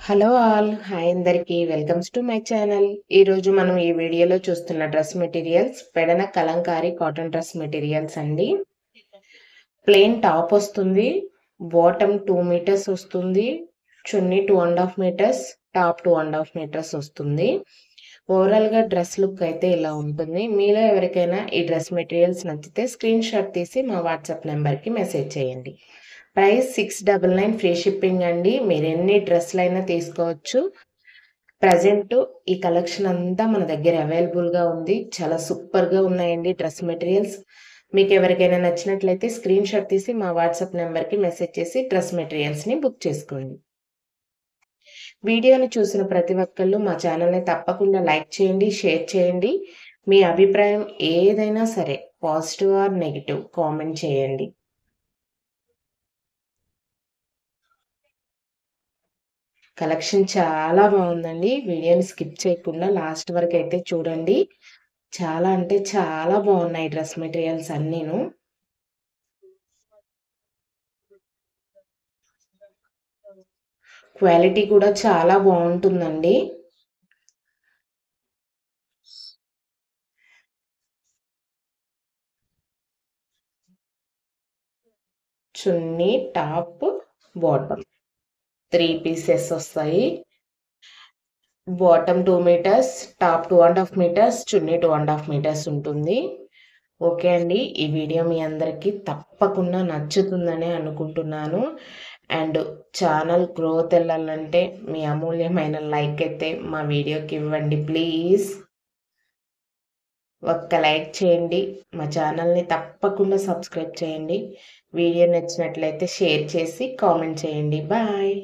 Hello all hi అందరికి welcomes to my channel. ఈరోజు మనం ఈ వీడియోలో చూస్తున్న dress materials Pedana Kalamkari cotton dress materials అండి. ప్లెయిన్ టాప్ వస్తుంది, బాటమ్ 2 మీటర్స్ వస్తుంది, చున్నీ 2.5 మీటర్స్, టాప్ 2.5 మీటర్స్ వస్తుంది. ఓవరాల్గా డ్రెస్ లుక్ అయితే ఇలా ఉంటుంది. మీలో ఎవరికైనా ఈ డ్రెస్ మెటీరియల్స్ నచ్చితే స్క్రీన్ షాట్ తీసి మా వాట్సాప్ నెంబర్కి మెసేజ్ చేయండి. ప్రైస్ 699 ఫ్రీ షిప్పింగ్ అండి. మీరు ఎన్ని డ్రెస్సులు అయినా తీసుకోవచ్చు. ప్రజెంట్ ఈ కలెక్షన్ అంతా మన దగ్గర అవైలబుల్గా ఉంది. చాలా సూపర్గా ఉన్నాయండి డ్రెస్ మెటీరియల్స్. మీకు ఎవరికైనా నచ్చినట్లయితే స్క్రీన్ షాట్ తీసి మా వాట్సాప్ నెంబర్కి మెసేజ్ చేసి డ్రెస్ మెటీరియల్స్ని బుక్ చేసుకోండి. వీడియోని చూసిన ప్రతి ఒక్కళ్ళు మా ఛానల్ని తప్పకుండా లైక్ చేయండి, షేర్ చేయండి. మీ అభిప్రాయం ఏదైనా సరే పాజిటివ్ ఆర్ నెగిటివ్ కామెంట్ చేయండి. కలెక్షన్ చాలా బాగుందండి. వీడియోని స్కిప్ చేయకుండా లాస్ట్ వరకు అయితే చూడండి. చాలా అంటే చాలా బాగున్నాయి డ్రెస్ మెటీరియల్స్ అన్నీను. క్వాలిటీ కూడా చాలా బాగుంటుందండి. చున్నీ, టాప్, బాటమ్ 3 పీసెస్ వస్తాయి. బాటమ్ 2 మీటర్స్, టాప్ 2.5 మీటర్స్, చున్నీ 2.5 మీటర్స్ ఉంటుంది. ఓకే అండి, ఈ వీడియో మీ అందరికీ తప్పకుండా నచ్చుతుందని అనుకుంటున్నాను. అండ్ ఛానల్ గ్రోత్ వెళ్ళాలంటే మీ అమూల్యమైన లైక్ అయితే మా వీడియోకి ఇవ్వండి ప్లీజ్. ఒక్క లైక్ చేయండి. మా ఛానల్ని తప్పకుండా సబ్స్క్రైబ్ చేయండి. వీడియో నచ్చినట్లయితే షేర్ చేసి కామెంట్ చేయండి. బాయ్.